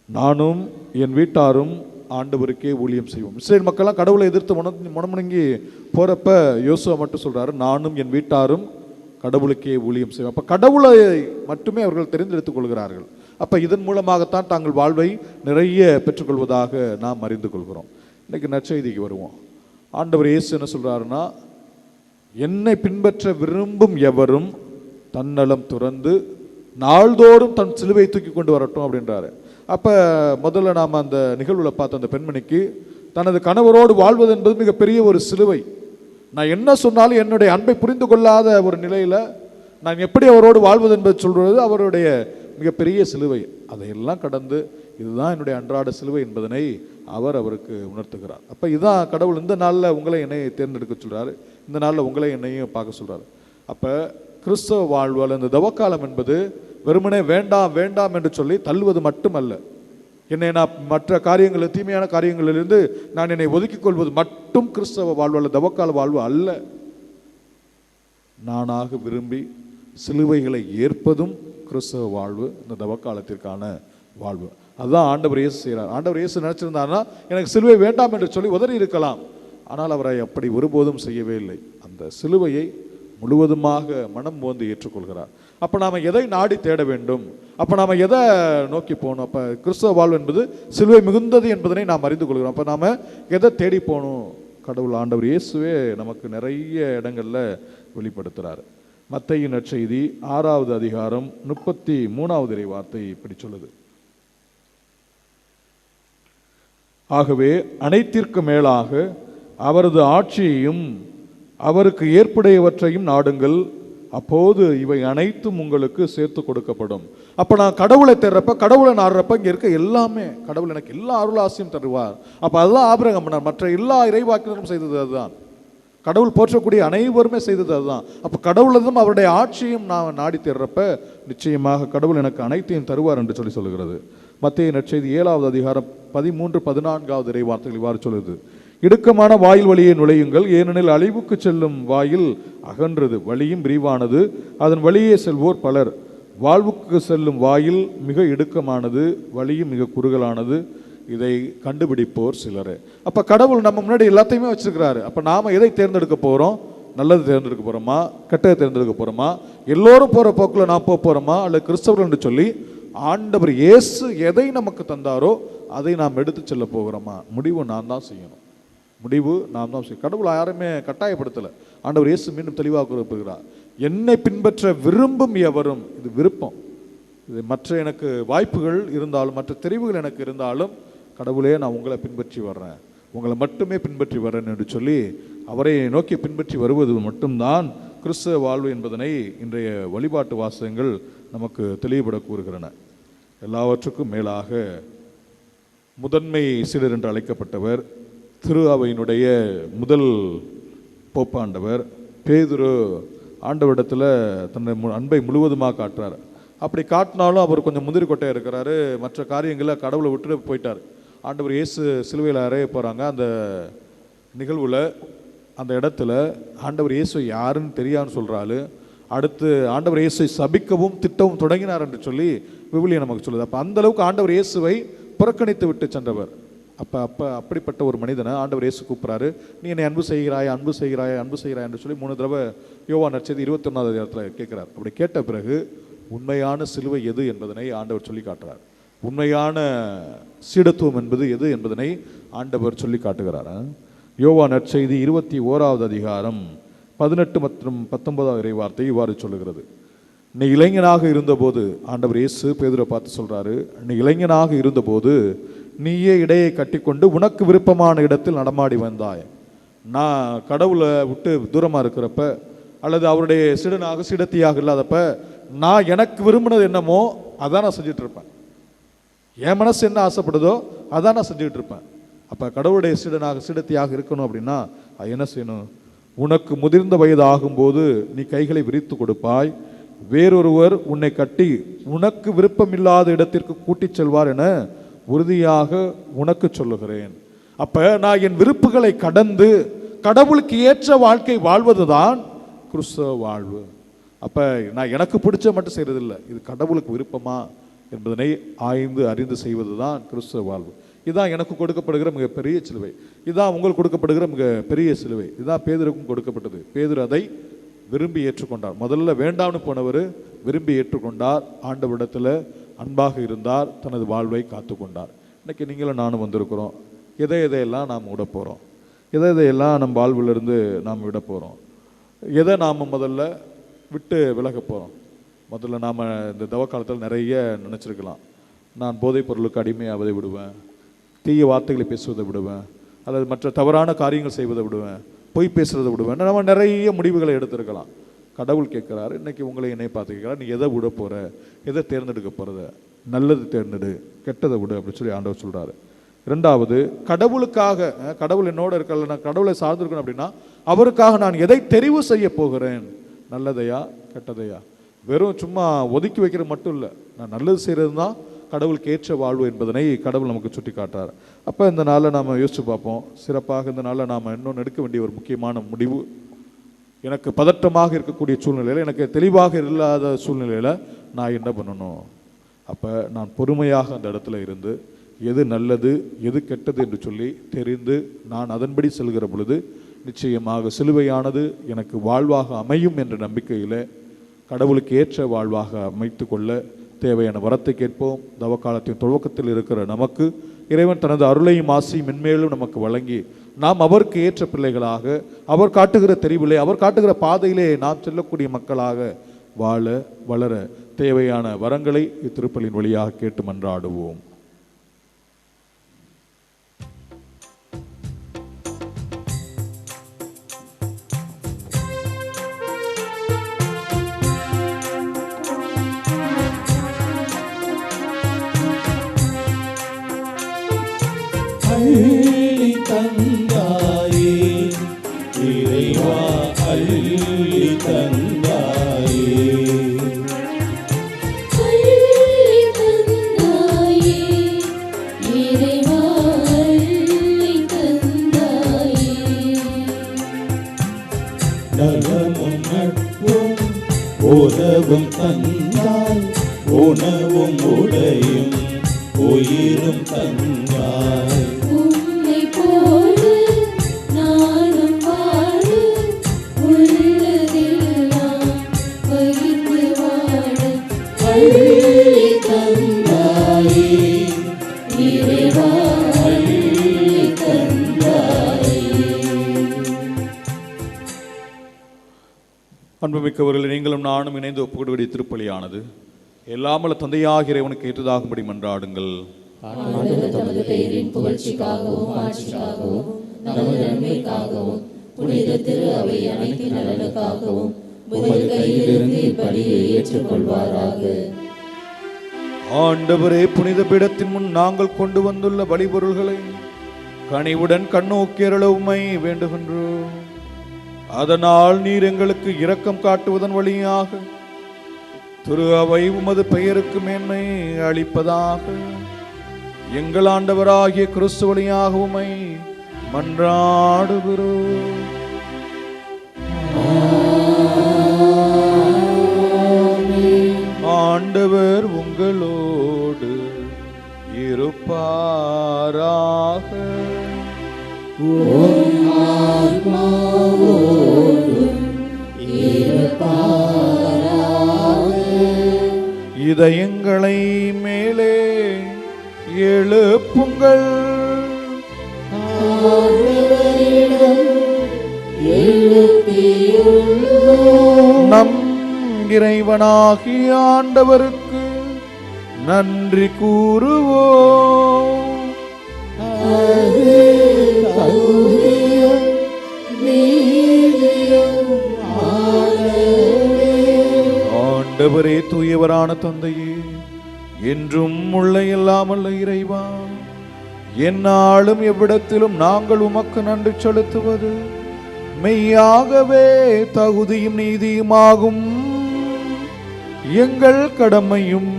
நானும் என் வீட்டாரும் ஆண்டவருக்கே ஊழியம் செய்வோம். இஸ்ரேல் மக்கள்லாம் கடவுளை எதிர்த்து முணமுணங்கி போகிறப்ப யோசுவா மட்டும் சொல்கிறாரு, நானும் என் வீட்டாரும் கடவுளுக்கே ஊழியம் செய்வோம். அப்போ கடவுளை மட்டுமே அவர்கள் தெரிந்தெடுத்துக் கொள்கிறார்கள். அப்போ இதன் மூலமாகத்தான் தாங்கள் வாழ்வை நிறைய பெற்றுக்கொள்வதாக நாம் அறிந்து கொள்கிறோம். இன்றைக்கி நற்செய்திக்கு வருவோம். ஆண்டவர் இயேசு என்ன சொல்கிறாருன்னா, என்னை பின்பற்ற விரும்பும் எவரும் தன்னலம் துறந்து நாள்தோறும் தன் சிலுவை தூக்கி கொண்டு வரட்டும் அப்படின்றாரு. அப்போ முதல்ல நாம் அந்த நிகழ்வில் பார்த்த அந்த பெண்மணிக்கு தனது கணவரோடு வாழ்வது என்பது மிகப்பெரிய ஒரு சிலுவை. நான் என்ன சொன்னாலும் என்னுடைய அன்பை புரிந்து கொள்ளாத ஒரு நிலையில் நான் எப்படி அவரோடு வாழ்வது என்பது சொல்வது அவருடைய மிகப்பெரிய சிலுவை. அதையெல்லாம் கடந்து இதுதான் என்னுடைய அன்றாட சிலுவை என்பதனை அவருக்கு உணர்த்துகிறார். அப்போ இதுதான் கடவுள் இந்த நாளில் உங்களை என்னை தேர்ந்தெடுக்க சொல்கிறாரு, இந்த நாளில் உங்களை என்னையும் பார்க்க சொல்கிறாரு. அப்போ கிறிஸ்தவ வாழ்வால் இந்த தவக்காலம் என்பது வெறுமனே வேண்டாம் வேண்டாம் என்று சொல்லி தள்ளுவது மட்டுமல்ல, என்னை நான் மற்ற காரியங்கள் தீமையான காரியங்களிலிருந்து நான் என்னை ஒதுக்கிக் கொள்வது மட்டும் கிறிஸ்தவ வாழ்வால் தவக்கால வாழ்வு அல்ல. நானாக விரும்பி சிலுவைகளை ஏற்பதும் கிறிஸ்தவ வாழ்வு, இந்த தவக்காலத்திற்கான வாழ்வு. அதுதான் ஆண்டவர் இயேசு செய்கிறார். ஆண்டவர் இயேசு நினைச்சிருந்தாருன்னா எனக்கு சிலுவை வேண்டாம் என்று சொல்லி உதறி இருக்கலாம். ஆனால் அவரை அப்படி ஒருபோதும் செய்யவே இல்லை. அந்த சிலுவையை முழுவதுமாக மனம் மோந்து ஏற்றுக்கொள்கிறார். அப்போ நாம் எதை நாடி தேட வேண்டும்? அப்போ நாம் எதை நோக்கி போகணும்? அப்போ கிறிஸ்தவ வாழ்வு என்பது சிலுவை மிகுந்தது என்பதனை நாம் அறிந்து கொள்கிறோம். அப்போ நாம் எதை தேடி போகணும்? கடவுள் ஆண்டவர் இயேசுவே நமக்கு நிறைய இடங்களில் வெளிப்படுத்துகிறார். மத்தேயு நற்செய்தி 6வது அதிகாரம் 33வது இறை வார்த்தை இப்படி சொல்லுது, ஆகவே அனைத்திற்கு மேலாக அவரது ஆட்சியையும் அவருக்கு ஏற்புடையவற்றையும் நாடுங்கள், அப்போது இவை அனைத்தும் உங்களுக்கு சேர்த்து கொடுக்கப்படும். அப்போ நான் கடவுளை தேடுறப்ப, கடவுளை நாடுறப்ப இங்கே இருக்க எல்லாமே கடவுள் எனக்கு எல்லா அருளாசியும் தருவார். அப்போ அதுதான் ஆபிரகாம் பண்ணார். மற்ற எல்லா இறைவாக்கினரும் செய்தது அதுதான். கடவுள் போற்றக்கூடிய அனைவருமே செய்தது அதுதான். அப்போ கடவுளதும் அவருடைய ஆட்சியும் நான் நாடி தேடுறப்ப நிச்சயமாக கடவுள் எனக்கு அனைத்தையும் தருவார் என்று சொல்லுகிறது. மத்தேயு நற்செய்தி 7வது அதிகாரம் 13-14வது இறை வார்த்தைகள் இவ்வாறு சொல்லுது, இடுக்கமான வாயில் வழியே நுழையுங்கள், ஏனெனில் அழிவுக்கு செல்லும் வாயில் அகன்றது, வழியும் விரிவானது, அதன் வழியே செல்வோர் பலர். வாழ்வுக்கு செல்லும் வாயில் மிக இடுக்கமானது, வழியும் மிக குறுகலானது, இதை கண்டுபிடிப்போர் சிலரே. அப்போ கடவுள் நம்ம முன்னாடி எல்லாத்தையுமே வச்சிருக்கிறாரு. அப்போ நாம் எதை தேர்ந்தெடுக்க போகிறோம்? நல்லது தேர்ந்தெடுக்க போகிறோமா, கெட்டதை தேர்ந்தெடுக்க போகிறோமா, எல்லோரும் போகிற போக்கில் நான் போகிறோமா, அல்லது கிறிஸ்தவர்கள் என்று சொல்லி ஆண்டவர் இயேசு எதை நமக்கு தந்தாரோ அதை நாம் எடுத்து செல்ல போகிறோமா? முடிவு நான் தான் செய்யணும். முடிவு நாம் தான் செய்யணும். கடவுள் யாருமே கட்டாயப்படுத்தலை. ஆண்டவர் இயேசு மீண்டும் தெளிவாக குறிப்பிடுகிறார், என்னை பின்பற்ற விரும்பும் எவரும், இது விருப்பம், இது மற்ற எனக்கு வாய்ப்புகள் இருந்தாலும் மற்ற தெரிவுகள் எனக்கு இருந்தாலும் கடவுளே நான் உங்களை பின்பற்றி வர்றேன், உங்களை மட்டுமே பின்பற்றி வர்றேன் என்று சொல்லி அவரை நோக்கி பின்பற்றி வருவது மட்டும்தான் கிறிஸ்தவ வாழ்வு என்பதனை இன்றைய வழிபாட்டு வாசகங்கள் நமக்கு தெளிவுபட கூறுகிறன. எல்லாவற்றுக்கும் மேலாக முதன்மை சீடர் என்று அழைக்கப்பட்டவர், திரு அவையினுடைய முதல் போப்பாண்டவர் பேதுரு ஆண்டவரிடத்தில் தன்னை அன்பை முழுவதுமாக காட்டுறார். அப்படி காட்டினாலும் அவர் கொஞ்சம் முந்திரி கொட்டையாக இருக்கிறாரு, மற்ற காரியங்களை கடவுளை விட்டு போயிட்டார். ஆண்டவர் இயேசு சிலுவையில் அறைய போகிறாங்க. அந்த நிகழ்வில் அந்த இடத்துல ஆண்டவர் இயேசு யாருன்னு தெரியான்னு சொல்கிறாரு. அடுத்து ஆண்டவர் இயேசுவை சபிக்கவும் திட்டவும் தொடங்கினார் என்று சொல்லி விவிலியம் நமக்கு சொல்லுது. அப்போ அந்தளவுக்கு ஆண்டவர் இயேசுவை புறக்கணித்து விட்டு சென்றவர். அப்படிப்பட்ட ஒரு மனிதனை ஆண்டவர் இயேசு கூப்பிட்றாரு, நீ என்னை அன்பு செய்கிறாய் அன்பு செய்கிறாய் அன்பு செய்கிறாய் என்று சொல்லி 3 தடவை யோவான் நற்செய்தி 21வது இடத்துல கேட்குறார். அப்படி கேட்ட பிறகு உண்மையான சிலுவை எது என்பதனை ஆண்டவர் சொல்லி காட்டுறார். உண்மையான சீடத்துவம் என்பது எது என்பதனை ஆண்டவர் சொல்லி காட்டுகிறார். யோவான் நற்செய்தி 21வது அதிகாரம் 18 மற்றும் 19வது இறைவார்த்தை இவ்வாறு சொல்லுகிறது, நீ இளைஞனாக இருந்தபோது, ஆண்டவர் இயேசு பேதுரை பார்த்து சொல்றாரு, நீ இளைஞனாக இருந்தபோது நீயே இடையை கட்டிக்கொண்டு உனக்கு விருப்பமான இடத்தில் நடமாடி வந்தாய். நான் கடவுளை விட்டு தூரமாக இருக்கிறப்ப அல்லது அவருடைய சீடனாக சீடத்தியாக இல்லாதப்ப நான் எனக்கு விரும்பினது என்னமோ அதான் நான் செஞ்சுட்டு இருப்பேன். என் மனசு என்ன ஆசைப்படுதோ அதான் நான் செஞ்சுக்கிட்டு இருப்பேன். அப்போ கடவுளுடைய சீடனாக சீடத்தியாக இருக்கணும் அப்படின்னா என்ன செய்யணும்? உனக்கு முதிர்ந்த வயது ஆகும்போது நீ கைகளை விரித்து கொடுப்பாய், வேறொருவர் உன்னை கட்டி உனக்கு விருப்பமில்லாத இடத்திற்கு கூட்டிச் செல்வார் என உறுதியாக உனக்கு சொல்லுகிறேன். அப்ப நான் என் விருப்புகளை கடந்து கடவுளுக்கு ஏற்ற வாழ்க்கை வாழ்வதுதான் கிறிஸ்தவ வாழ்வு. அப்ப நான் எனக்கு பிடிச்ச மட்டும் செய்யறதில்லை, இது கடவுளுக்கு விருப்பமா என்பதனை ஆய்ந்து அறிந்து செய்வதுதான் கிறிஸ்தவ வாழ்வு. இதுதான் எனக்கு கொடுக்கப்படுகிற மிகப்பெரிய சிலுவை, இதுதான் உங்களுக்கு கொடுக்கப்படுகிற மிக பெரிய சிலுவை. இதுதான் பேதுருக்கும் கொடுக்கப்பட்டது. பேதுரு அதை விரும்பி ஏற்றுக்கொண்டார். முதல்ல வேண்டாம்னு போனவர் விரும்பி ஏற்றுக்கொண்டார், ஆண்டவரிடத்தில் அன்பாக இருந்தார், தனது வாழ்வை காத்து கொண்டார். இன்னைக்கு நீங்களும் நானும் வந்திருக்கிறோம். எதையெல்லாம் நாம் விட போகிறோம்? எதையெல்லாம் நம் வாழ்விலிருந்து நாம் விட போகிறோம்? எதை நாம் முதல்ல விட்டு விலக போகிறோம்? முதல்ல நாம் இந்த தவ காலத்தில் நிறைய நினச்சிருக்கலாம், நான் போதைப் பொருளுக்கு அடிமையாவதை விடுவேன், தீய வார்த்தைகளை பேசுவதை விடுவேன், அல்லது மற்ற தவறான காரியங்கள் செய்வதை விடுவேன், பொய் பேசுறதை விடுவேன். நம்ம நிறைய முடிவுகளை எடுத்திருக்கலாம். கடவுள் கேட்குறாரு, இன்னைக்கு உங்களை என்னை பார்த்து கேட்குறாரு, நீ எதை விட போகிற, எதை தேர்ந்தெடுக்க போகிறத? நல்லது தேர்ந்தெடு, கெட்டதை விடு அப்படின்னு சொல்லி ஆண்டவர் சொல்கிறாரு. ரெண்டாவது, கடவுளுக்காக, கடவுள் என்னோட இருக்கல, நான் கடவுளை சார்ந்திருக்கணும் அப்படின்னா அவருக்காக நான் எதை தெரிவு செய்ய போகிறேன்? நல்லதையா கெட்டதையா? வெறும் சும்மா ஒதுக்கி வைக்கிறது மட்டும் இல்லை, நான் நல்லது செய்கிறது தான் கடவுளுக்கு ஏற்ற வாழ்வு என்பதனை கடவுள் நமக்கு சுட்டி காட்டுறார். அப்போ இந்த நாளில் நாம் யோசிச்சு பார்ப்போம். சிறப்பாக இந்த நாளில் நாம் இன்னொன்று எடுக்க வேண்டிய ஒரு முக்கியமான முடிவு, எனக்கு பதட்டமாக இருக்கக்கூடிய சூழ்நிலையில், எனக்கு தெளிவாக இல்லாத சூழ்நிலையில் நான் என்ன பண்ணணும்? அப்போ நான் பொறுமையாக அந்த இடத்துல இருந்து எது நல்லது எது கெட்டது என்று சொல்லி தெரிந்து நான் அதன்படி செல்கிற பொழுது நிச்சயமாக சிலுவையானது எனக்கு வாழ்வாக அமையும் என்ற நம்பிக்கையில் கடவுளுக்கு ஏற்ற வாழ்வாக அமைத்து கொள்ள தேவையான வரத்தை கேட்போம். தவக்காலத்தின் துவக்கத்தில் இருக்கிற நமக்கு இறைவன் தனது அருளையும் ஆசையும் மென்மேலும் நமக்கு வழங்கி நாம் அவருக்கு ஏற்ற பிள்ளைகளாக, அவர் காட்டுகிற தெரிவிலே, அவர் காட்டுகிற பாதையிலே நாம் செல்லக்கூடிய மக்களாக வாழ வளர தேவையான வரங்களை இத்திருப்பலின் வழியாக கேட்டு மன்றாடுவோம். அள்ளி தந்தாயே இறைவா, அள்ளி தந்தாயே, அள்ளி தந்தாயே இறைவா, அள்ளி தந்தாயே, நலமும் நட்பும் உறவும் தந்தாய், உணவும் உடையும் உயிரும் தந்தாய். உம்மை போல நானும் வாழ உள்ளதெல்லாம் பகிர்ந்து வாழ அள்ளி தந்தாயே. அன்புமிக்கவர்கள், நீங்களும் நானும் இணைந்து ஒப்புக்கொடுக்கிற திருப்பலியானது எல்லாமல்ல தந்தையாகிய இறைவனுக்கு ஏற்றதாகும்படி மன்றாடுங்கள். ஆண்டவர் தமது பெயரின் புகழ்ச்சிக்காகவும் ஆட்சிக்காகவும் நமது நன்மைக்காகவும் புனித திரு அவை அனைத்தின் நலனுக்காகவும் உமது கையிலிருந்து இப்படியை ஏற்றுக்கொள்வாராக. ஆண்டவரே, புனித பீடத்தின் முன் நாங்கள் கொண்டு வந்துள்ள பலிபொருள்களை கனிவுடன் கண்ணோக்கியருள உம்மை வேண்டுகின்றோம். அதனால் நீர் எங்களுக்கு இரக்கம் காட்டுவதன் வழியாக திரு அவை உமது பெயருக்கு மேன்மை அளிப்பதாக. எங்கள் ஆண்டவராகிய கிறிஸ்து வழியாக உம்மை மன்றாடுகிறோம். ஆண்டவர் உங்களோடு இருப்பாராக. இதயங்களை மேலே எழுப்புங்கள். நம் இறைவனாகிய ஆண்டவருக்கு நன்றி கூறுவோம். ஆண்டவரே, தூயவரான தந்தையே, என்றும் உள்ள இல்லாமல்ல இறைவா, எந்நாளும் எவ்விடத்திலும் நாங்கள் உமக்கு நன்றி செலுத்துவது மெய்யாகவே தகுதியும் நீதியுமாகும். எங்கள் கடமையும்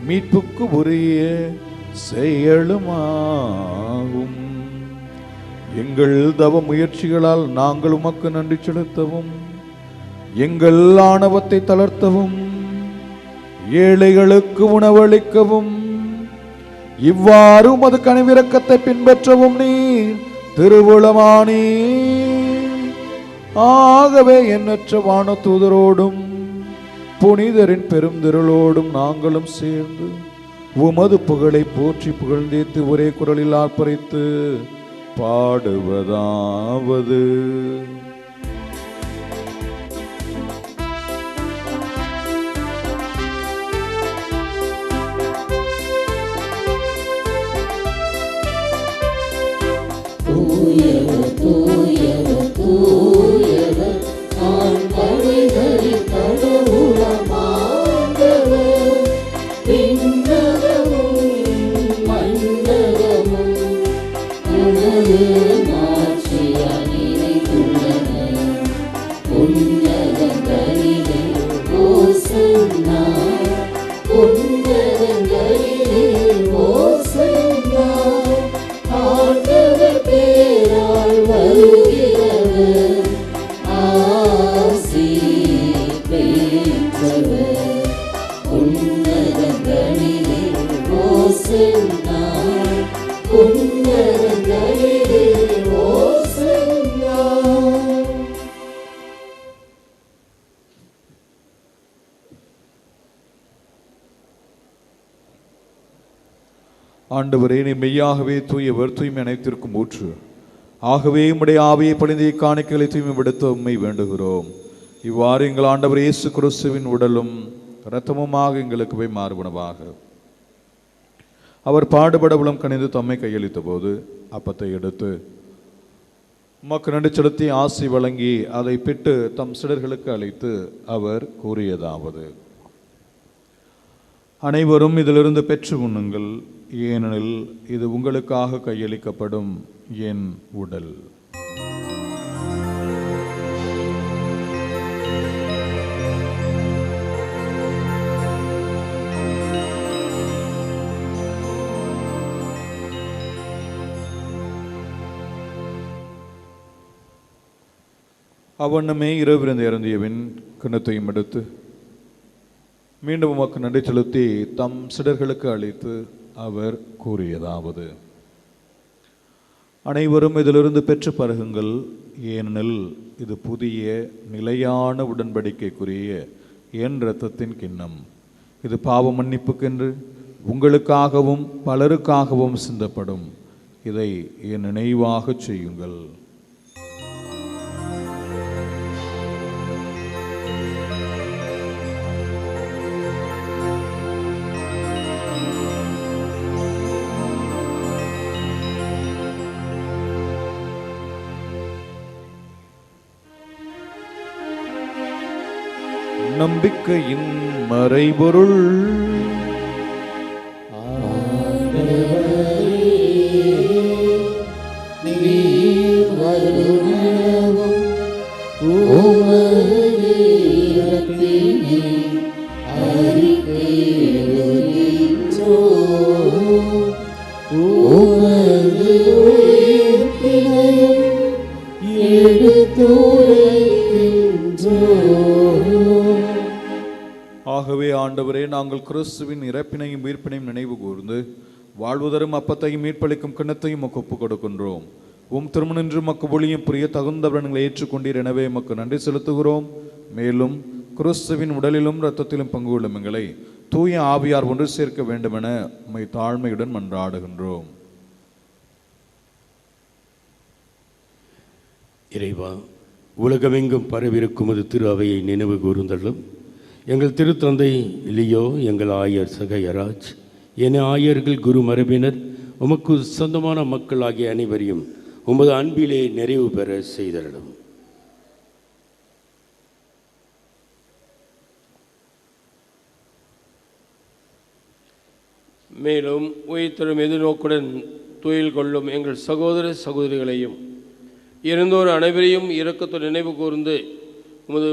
மீட்புக்கு உரிய செயலுமாகும். எங்கள் தவ முயற்சிகளால் நாங்கள் உமக்கு நன்றி செலுத்தவும், எங்கள் ஆணவத்தை தளர்த்தவும், ஏழைகளுக்கு உணவளிக்கவும், இவ்வாறு உமது கனிவிரக்கத்தை பின்பற்றவும் நீர் திருவுளமானீ. ஆகவே எண்ணற்ற வான தூதரோடும் புனிதரின் பெருந்திரளோடும் நாங்களும் சேர்ந்து உமது புகழை போற்றி புகழ்ந்தேத்து ஒரே குரலில் ஆர்ப்பரித்து பாடுவதாவது: தூயவர் தூயவர் தூயவர் ஆண்படைகளின் கடவுளமாண்டவர். விண்ணகமும் மண்ணகமும் உமது மாட்சியால் நிறைந்துள்ளன. உன்னதங்களிலே ஓசன்னா, உன்னதங்களிலே ஓசன்னா. ஆண்டவர் பேரால் வருகிறவர், ஆசி பெற்றவர். உன்னதங்களிலே ஓசன்னா, உன்னதங்களிலே ஓசன்னா. ஆண்டவரே, நீ மெய்யாகவே தூயவர், தூய்மை அனைத்திற்கும் ஊற்று. ஆகவே உம்முடைய ஆவியை பணிந்த காணிக்கைகளை தூய்மைப்படுத்த உம்மை வேண்டுகிறோம். இவ்வாறு எங்கள் ஆண்டவர் இயேசு கிறிஸ்துவின் உடலும் இரத்தமுமாக எங்களுக்கு போய் மாறுபனவாக. அவர் பாடுபட உளம் கணிந்து தம்மை கையளித்த போது அப்பத்தை எடுத்து உமக்கு நன்றி செலுத்தி ஆசி வழங்கி அதை பிட்டு தம் சிடர்களுக்கு அளித்து அவர் கூறியதாவது: அனைவரும் இதிலிருந்து பெற்று உண்ணுங்கள், ஏனெனில் இது உங்களுக்காக கையளிக்கப்படும் என் உடல். அவ்வண்ணமே இரவிருந்து இறந்தியவின் கிண்ணத்தையும் எடுத்து மீண்டும் உமக்கு நன்றி செலுத்தி தம் சிடர்களுக்கு அளித்து அவர் கூறியதாவது: அனைவரும் இதிலிருந்து பெற்று பருகுங்கள், ஏனெனில் இது புதிய நிலையான உடன்படிக்கைக்குரிய என் இரத்தத்தின் கிண்ணம். இது பாவ மன்னிப்புக்கென்று உங்களுக்காகவும் பலருக்காகவும் சிந்தப்படும். இதை என் நினைவாக செய்யுங்கள். நம்பிக்கையின் மறைபொருள். நீர் வருமளவும் உமது இரத்தினை அறிக்கையிடுகின்றோம். உமது உயிர்ப்பினையும் எடுத்துரைக்கின்றோம். ஆகவே ஆண்டவரே, நாங்கள் கிறிஸ்துவின் இறப்பினையும் உயிர்ப்பினையும் நினைவு கூர்ந்து வாழ்வுதரும் அப்பத்தையும் மீட்பளிக்கும் கிண்ணத்தையும் உமக்கு ஒப்புக் கொடுக்கின்றோம். உம் திருமணின்று மக்கு ஒளியும் புரிய தகுந்தவர்களை ஏற்றுக்கொண்டீர். எனவே மக்கு நன்றி செலுத்துகிறோம். மேலும் கிறிஸ்துவின் உடலிலும் இரத்தத்திலும் பங்கு கொள்ளும் எங்களை தூய ஆவியார் ஒன்று சேர்க்க வேண்டுமென உம்மை தாழ்மையுடன் மன்றாடுகின்றோம். இறைவா, உலகமெங்கும் பரவிருக்கும் அது திரு அவையை நினைவு கூர்ந்தள்ளும். எங்கள் திருத்தந்தை லியோ, எங்கள் ஆயர் சகையராஜ், என ஆயர்கள் குரு மரபினர், உமக்கு சொந்தமான மக்கள் ஆகிய அனைவரையும் உமது அன்பிலே நிறைவு பெற செய்தருளும். மேலும் உயிர்த்தெழும் எதிர்நோக்குடன் துயில் கொள்ளும் எங்கள் சகோதர சகோதரிகளையும் இறந்தோர் அனைவரையும் இரக்கத்துடன் நினைவு கூர்ந்து உமது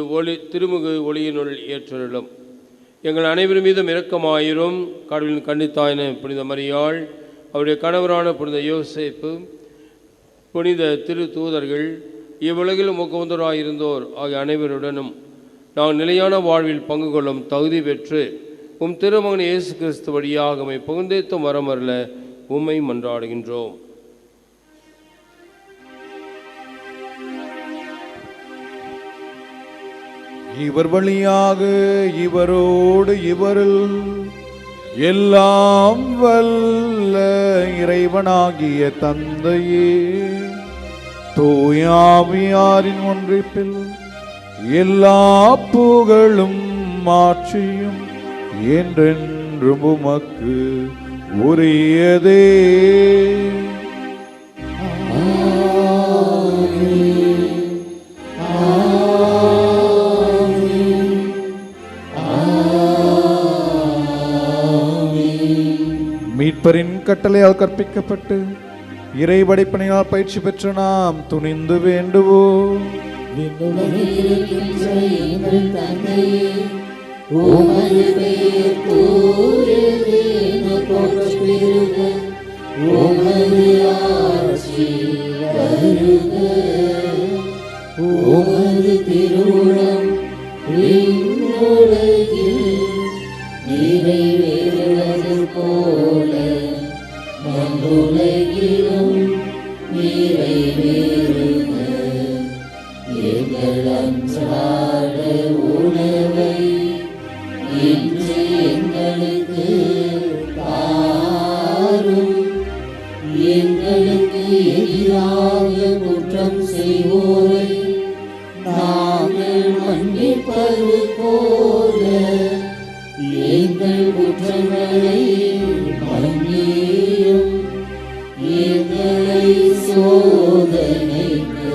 திருமுக ஒளியினுள் ஏற்றருளும். எங்கள் அனைவரும் மீதும் இரக்கமாயிரும். கடவுளின் கன்னித்தாயின புனித மரியாள், அவருடைய கணவரான புனித யோசேப்பு, புனித திரு தூதர்கள், இவ்வுலகில் முகவந்தராயிருந்தோர் ஆகிய அனைவருடனும் நாங்கள் நிலையான வாழ்வில் பங்கு கொள்ளும் தகுதி பெற்று உம் திருமகன் இயேசு கிறிஸ்து வழியாக உம்மை புகழ்ந்தேத்தும் வரமருள உம்மை மன்றாடுகின்றோம். இவர் வழியாக இவரோடு இவரில் எல்லாம் வல்ல இறைவனாகிய தந்தையே, தூயாவியாரின் ஒன்றிப்பில் எல்லா புகழும் மாட்சியும் என்றென்றும் உமக்கு உரியதே. மீட்பரின் கட்டளையால் கற்பிக்கப்பட்டு இறை படைப்பணியால் பயிற்சி பெற்ற நாம் துணிந்து வேண்டுவோம். எங்கள் தந்தையே, உமது பெயர் தூயது என போற்றப் பெறுக. உமது ஆட்சி வருக. உமது திருவுளம் விண்ணுலகில் நிறைவேறுவது போல மண்ணுலகிலும் நிறைவேறுக. எங்கள் அன்றாட உணவை இன்று எங்களுக்கு தாரும். எங்களுக்கு எதிராக குற்றம் செய்வோரை நாங்கள் மன்னிப்பது போல எங்கள் குற்றங்களை மன்னியும். எங்களை சோதனைக்கு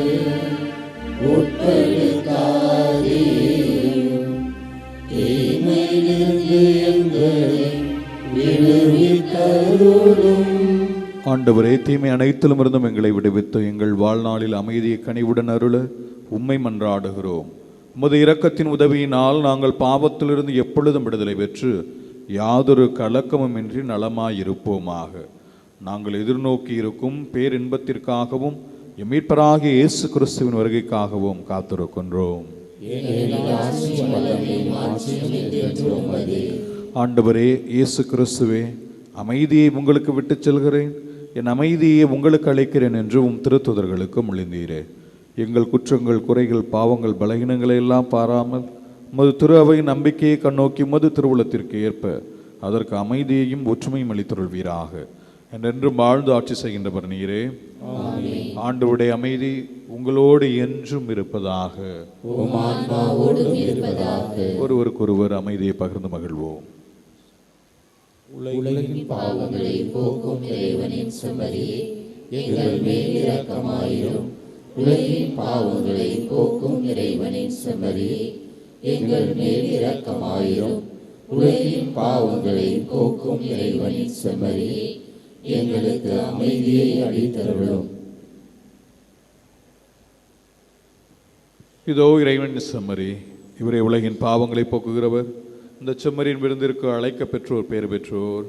உட்படுத்தாதேயும். தீமையிலிருந்து எங்களை விடுவித்தருளும். ஆண்டவரே, தீமை அனைத்திலும் இருந்தும் எங்களை விடுவித்து எங்கள் வாழ்நாளில் அமைதியை கனிவுடன் அருள உம்மை மன்றாடுகிறோம். உமது இரக்கத்தின் உதவியினால் நாங்கள் பாவத்திலிருந்து எப்பொழுதும் விடுதலை பெற்று யாதொரு கலக்கமுமின்றி நலமாயிருப்போமாக. நாங்கள் எதிர்நோக்கி இருக்கும் பேரின்பத்திற்காகவும் மீட்பராகிய இயேசு கிறிஸ்துவின் வருகைக்காகவும் காத்திருக்கின்றோம். ஆண்டவரே இயேசு கிறிஸ்துவே, அமைதியை உங்களுக்கு விட்டுச் செல்கிறேன், என் அமைதியை உங்களுக்கு அளிக்கிறேன் என்று உம் திருத்துதர்களுக்கு மொழிந்தீரே. எங்கள் குற்றங்கள், குறைகள், பாவங்கள், பலகீனங்களை எல்லாம் பாராமல் உமது திரு அவையின் நம்பிக்கையை கண்ணோக்கி உமது திருவுளத்திற்கு ஏற்ப அதற்கு அமைதியையும் ஒற்றுமையும் அளித்தருள்வீராக. என்றென்றும் வாழ்ந்து ஆட்சி செய்கின்றவர் நீரே. ஆண்டவருடைய அமைதி உங்களோடு என்றும் இருப்பதாக. ஒருவருக்கொருவர் அமைதியை பகிர்ந்து மகிழ்வோம். உலகின் பாவங்களை போக்கும் இறைவனின் செம்மறியே, எங்கள் மேல் இரக்கமாயிரும். உலகின் பாவங்களை போக்கும் இறைவனின் செம்மறியே, எங்கள் மேல் இரக்கமாயிரும். உலகின் பாவங்களை போக்கும் இறைவனின் செம்மறியே, எங்களுக்கு அமைதியை அளித்தருளும். இதோ இறைவனின் செம்மறி, இவரே உலகின் பாவங்களை போக்குகிறவர். இந்த செம்மறியின் விருந்திற்கு அழைக்க பெற்றோர், பேறு பெற்றோர்.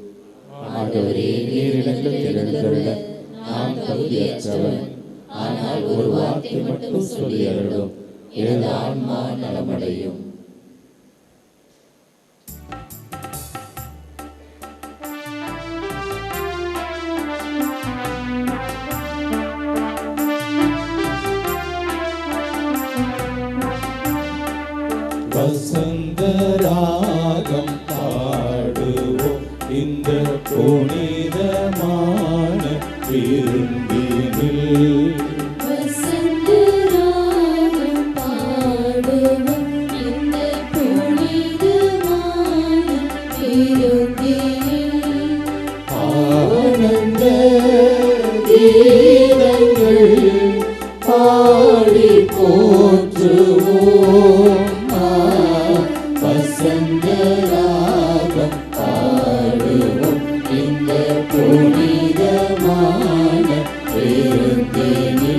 ஆண்டவரே, நீரிடத்தில் எழுந்தருள நான் தகுதியற்றவன். ஆனால் ஒரு வார்த்தை மட்டும் சொல்லி அருளும், எனது ஆன்மா நலமடையும். வசந்தராகம் பாடுவோம் இந்த புனிதமான விருந்தினில். வசந்தராகம் பாடுவோம் இந்த புனிதமான விருந்தினில். ஆனந்த கீதங்கள் பாடி போற்றுவோம். வசந்தராகம் பாடுவோம் இந்த புனிதமான விருந்தினில்.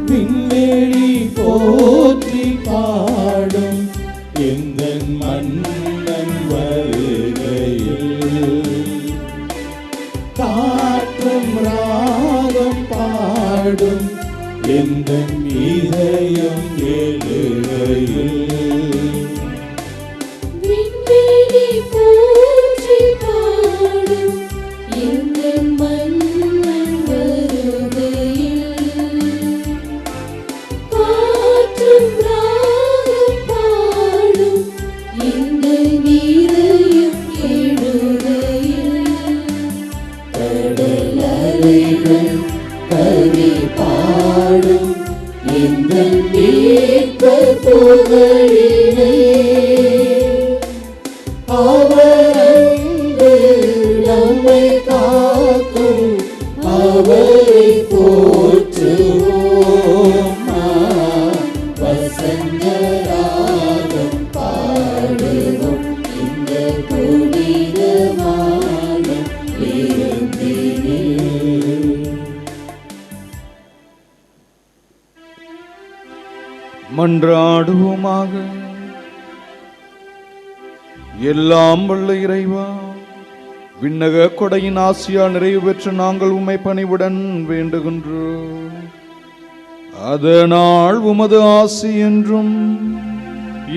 விண்வெளி போற்றி பாடும் எந்தன் மன்னன் வருகையில். காற்றும் ராகம் பாடும் எந்தன் இதயம் எழுகையில். விண்வெளி போற்றி பாடும் எங்கள் மன்னன் வருகையில். காற்றும் ராகம் பாடும் எங்கள் இதயம் எழுகையில். கடல் அலைகள் கவி பாடும் எங்கள் மீட்பர் புகழினை. அவர் அன்பு நம்மை காக்கும், அவரை போற்றுவோம். வசந்தராகம் பாடுவோம் இந்த புனிதமான விருந்தினில். மன்றாடுவோமாக. எல்லாம் வல்ல இறைவா, விண்ணக கொடையின் ஆசியால் நிறைவு பெற்று நாங்கள் உம்மை பணிவுடன் வேண்டுகின்றோம். அதனால் உமது ஆசி என்றும்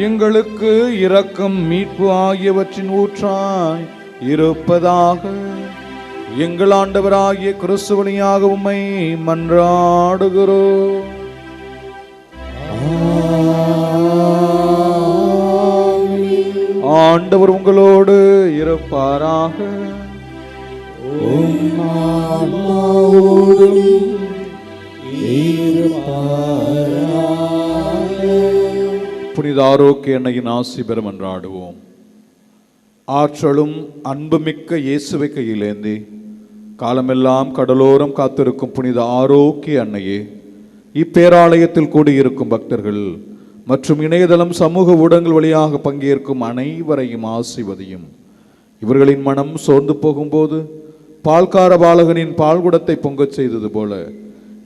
எங்களுக்கு இரக்கம், மீட்பு ஆகியவற்றின் ஊற்றாய் இருப்பதாக. எங்கள் ஆண்டவராகிய கிறிஸ்து வழியாக உம்மை மன்றாடுகிறோம். ஆண்டவர் உங்களோடு இருப்பாராக. புனித ஆரோக்கிய எண்ணெயின் ஆசி பெற மன்றாடுவோம். ஆற்றலும் அன்புமிக்க இயேசுவை கையிலேந்தி காலமெல்லாம் கடலோரம் காத்திருக்கும் புனித ஆரோக்கிய அன்னையே, இப்பேராலயத்தில் கூடியிருக்கும் பக்தர்கள் மற்றும் இணையதளம் சமூக ஊடகங்கள் வழியாக பங்கேற்கும் அனைவரையும் ஆசிர்வதியும். இவர்களின் மனம் சோர்ந்து போகும்போது பால்கார பாலகனின் பால்குடத்தை பொங்கச் செய்தது போல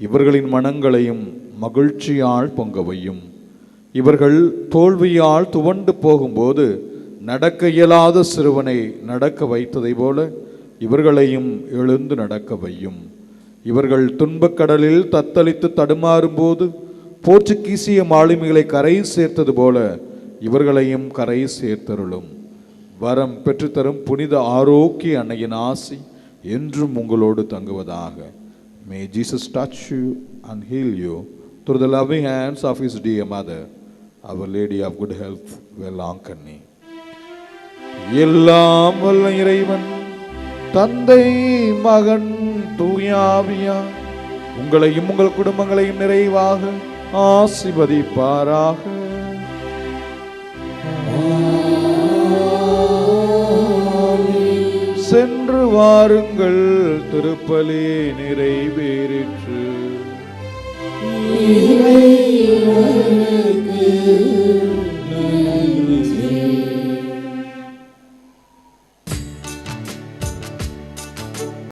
இவர்களின் மனங்களையும் மகிழ்ச்சியால் பொங்கவையும். இவர்கள் தோல்வியால் துவண்டு போகும்போது நடக்க இயலாத சிறுவனை நடக்க வைத்ததை போல இவர்களையும் எழுந்து நடக்க வையும். இவர்கள் துன்பக்கடலில் தத்தளித்து தடுமாறும் போது போர்ச்சுகீசிய மாலுமிகளை கரை சேர்த்தது போல இவர்களையும் கரை சேர்த்தருளும். வரம் பெற்றுத்தரும் புனித ஆரோக்கிய அன்னையின் ஆசி என்றும் உங்களோடு தங்குவதாக. May Jesus touch you and heal you through the loving hands of his dear mother, Our Lady of Good Health, Velankanni. எல்லாம் வல்ல இறைவன் தந்தை, மகன், தூயாவியா உங்களையும் உங்கள் குடும்பங்களையும் நிறைவாக ஆசீர்வதிப்பாராக. சென்று வாருங்கள், திருப்பலி நிறைவேறிற்று.